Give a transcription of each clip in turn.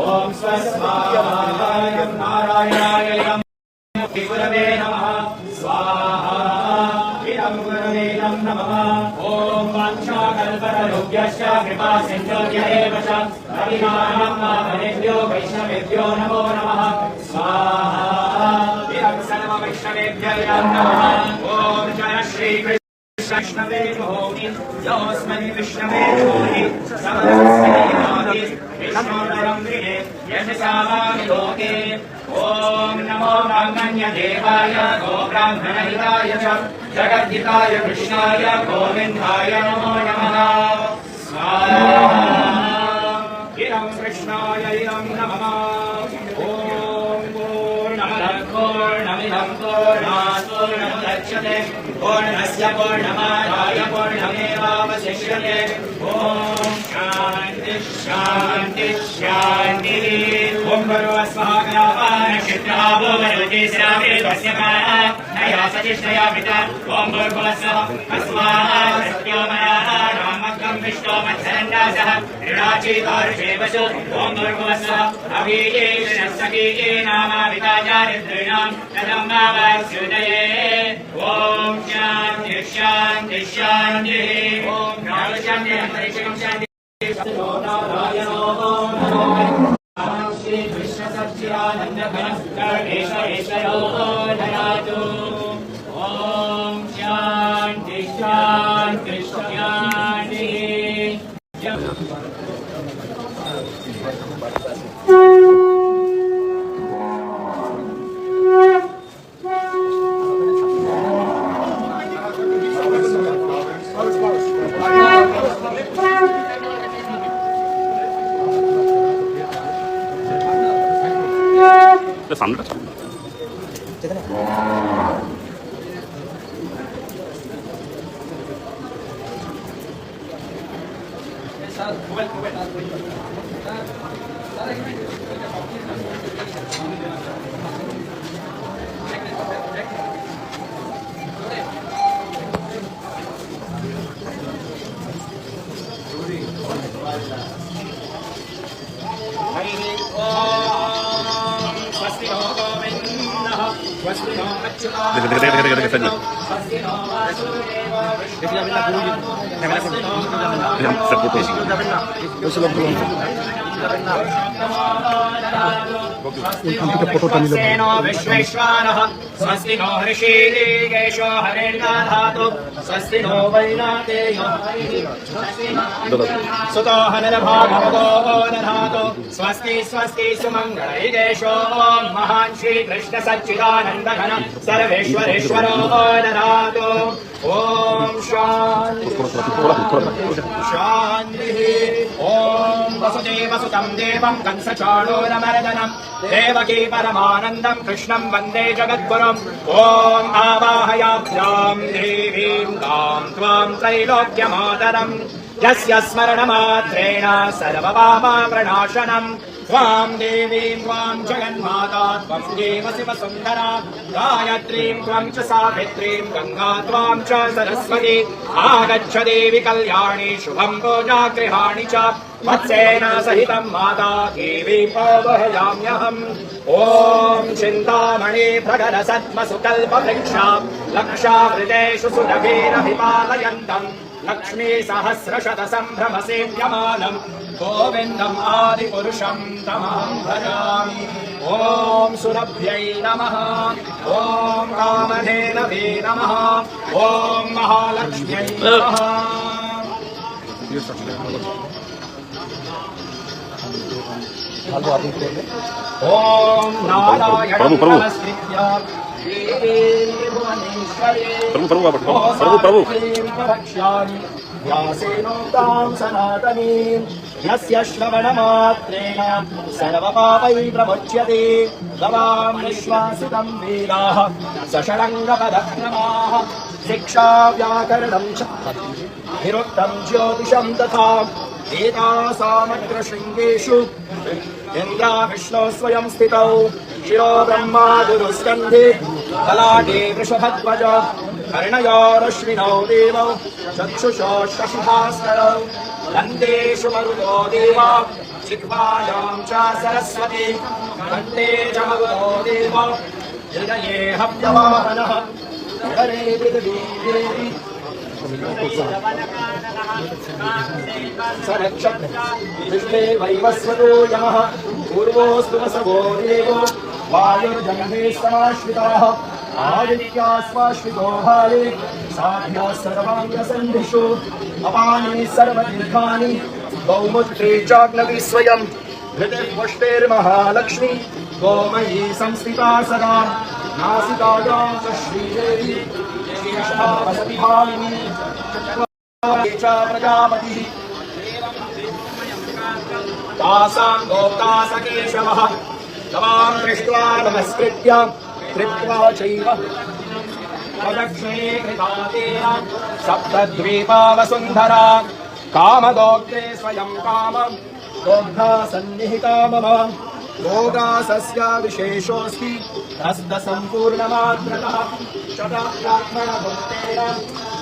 ओम स्वस्वाहाय नारायणाय गुरवे नमः स्वाहा इदं गुरवे नमः ओम वाञ्छाकल्पतरुभ्यश्च कृपा सिन्धुभ्य एव च हरिनामं माधवेभ्यो वैष्णवेभ्यो नमो नमः स्वाहा इदं सर्ववैष्णवेभ्यो नमः ओम जय श्री वैष्णवे भोनि योऽस्मि विष्णवे भोनि समस्तस्मै विष्णुरं गृहे यशसामानि लोके ॐ नमो ब्राह्मण्यदेवाय गोब्राह्मणहिताय च जगद्धिताय कृष्णाय गोविन्दाय नमो नमः स्वाहा इदं कृष्णाय इदं नमः ॐ पूर्णमिदं पूर्णात् पूर्णमुदच्यते पूर्णस्य पूर्णमादाय पूर्णमेवावशिष्यते ॐ शान्ति शान्ति शान्तिः ॐ भर्गवस्वः नक्षत्रावो वरुति श्रावे तस्य कालः नया सचिष्टया पिता ॐ भर्गवस्वः अस्माः सत्योमयाः रामग्गं विष्णो मत्सरन्दासः ऋणाचीतार्षेवसु ॐ भर्गवस्वः अभियेषणस्सखीये नामाविताचारिद्रीणां तदं नामास्युदये ॐ शान्ति शान्ति शान्तिः ॐ शान्ति अन्तरिक्षं शान्ति श्री कृष्ण सच्चिदानंद घनश्चरणेश्वरो दयातु ओम शांति शांति शांति सामने विश्वेश्वरः स्वस्ति नो ऋषिकेशो हरिर्दधातु स्वस्ति नो वैनातेयो सुतो हनर्भागवतो दधातु स्वस्ति स्वस्ति सुमङ्गलैकेशो महान् श्रीकृष्ण सच्चिदानन्द घन सर्वेश्वरेश्वरो दधातु ॐ शान्ति शान्तिः ॐ वसुदेवसुतं देवं कंसचाणूरमर्दनं देवकी परमानन्दं कृष्णं वन्दे जगद्गुरुम् ॐ आवाहयाभ्यां देवीं तां त्वां त्रैलोक्यमातरम् यस्य स्मरणमात्रेण सर्वपापप्रणाशनम् त्वां देवीं त्वां जगन्माता त्वं देव शिवसुन्दरा गायत्रीं त्वं च सावित्रीं गङ्गा त्वां च सरस्वती आगच्छ देवि कल्याणी शुभं पूजागृहाणि च वत्सेन सहितं माता देवीं आवाहयाम्यहम् ॐ चिन्तामणि प्रगरसत्मसुकल्पवृक्षा लक्षावृतेषु सुरभिरभिपालयन्तम् लक्ष्मी सहस्रशत संभ्रमसेव्यमानम् गोविन्दम् आदिपुरुषं तमहं भजामि। ॐ सुरभ्यै नमः। ॐ कामधेनवे नमः। ॐ महालक्ष्म्यै नमः। ॐ नारायणं नमस्कृत्य व्यासेनोक्तां सनातनीं यस्य श्रवणमात्रेण सर्वपापै प्रमुच्यते। गवां विश्वासितं वेदाः सषडङ्गपदक्रमाः शिक्षा व्याकरणं च निरुक्तं ज्योतिषं तथा एतासामग्र शृङ्गेषु इन्द्रा विष्णु स्वयं स्थितौ शिरो ब्रह्मा गुरुस्कन्धे ललाटे वृषभध्वज कर्णयोरश्विनौ देवौ चक्षुषो शशिभास्करौ दन्तेषु मरुतो देवा जिह्वायां च सरस्वती कण्ठे च मरुतो देवा हृदये हव्यवाहनः हरे पृथिवी देवी विश्वे वैवस्वतो यमः पूर्वोऽस्तु वसवो देवो वायुर्जन्मे समाश्रिताः आदित्यास्वाश्रितो भाले साध्या सर्वाङ्गसन्धिषु अपानि सर्वतीर्थानि गौमुत्री चाग्नवी स्वयं धृतिर्पुष्टिर्महालक्ष्मी गोमयी संस्थिता सदा नासिकायां च श्रीदेवी वसति भामिनी प्रजापतिः तासां गोप्ता स केशवः तवां दृष्ट्वा नमस्कृत्य कृत्वा चैव प्रदक्षिणे कृता तेन सप्तद्वीपा वसुन्धरा कामदोग्धे स्वयं कामं दोग्धा सन्निहिता मम भोगासस्य विशेषोऽस्ति हस्तसम्पूर्णमात्रतः शताब्दात्मनभक्तेन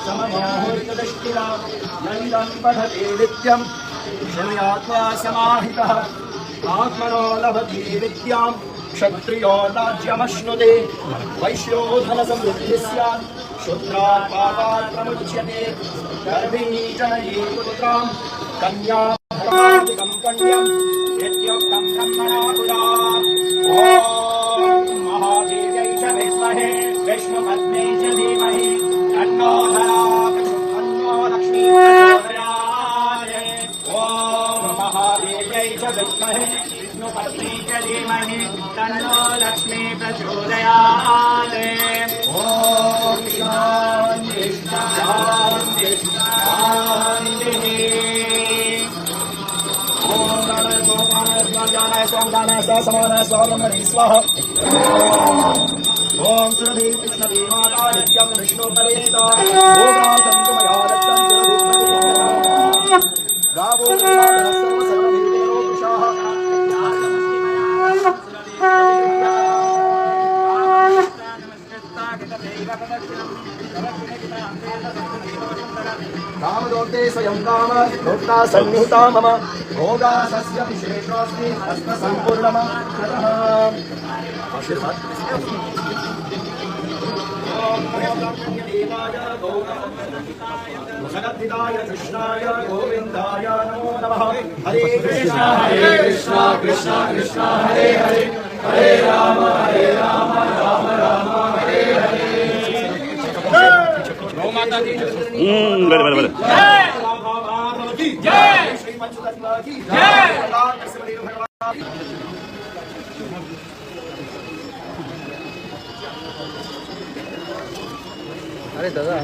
सममाहुर्यदृष्टिना नन्दं पठति नित्यं शृणुयात्मा समाहितः आत्मनो लभति विद्यां क्षत्रियो राज्यमश्नुते वैश्यो धनसमृद्धिः स्यात् शूद्रात् पापात् प्रमुच्यते गर्भिणी जनयेत् पुत्रां कन्यां कन्यं यद्योक्तं ब्रह्मणा पुरा। ॐ महादेव्यै च विद्महे विष्णुपत्न्यै च धीमहि तन्नो तन्नो लक्ष्मी प्रचोदयात्। ॐ महादेव्यै च विद्महे विष्णुपत्न्यै च धीमहि तन्नो लक्ष्मी प्रचोदयात्। ॐ शान्ति शान्ति शान्तिः। ओम सुरभि कृष्णभि माता नित्यं विष्णु परेता भोगासं तुमया दत्तं गावो सर्वदेवो विशाः कामदोक्ते स्वयं काम भोक्ता सन्निहिता मम भोगासस्य विशेषोऽस्ति हस्तसम्पूर्णमात्रतः। जगद्धिताय कृष्णाय गोविन्दाय नमो नमः। हरे कृष्णा कृष्णा कृष्णा हरे हरे हरे राम राम राम हरे हरे। माता की बड़े जय श्री पंचतत्व की जय। अरे दादा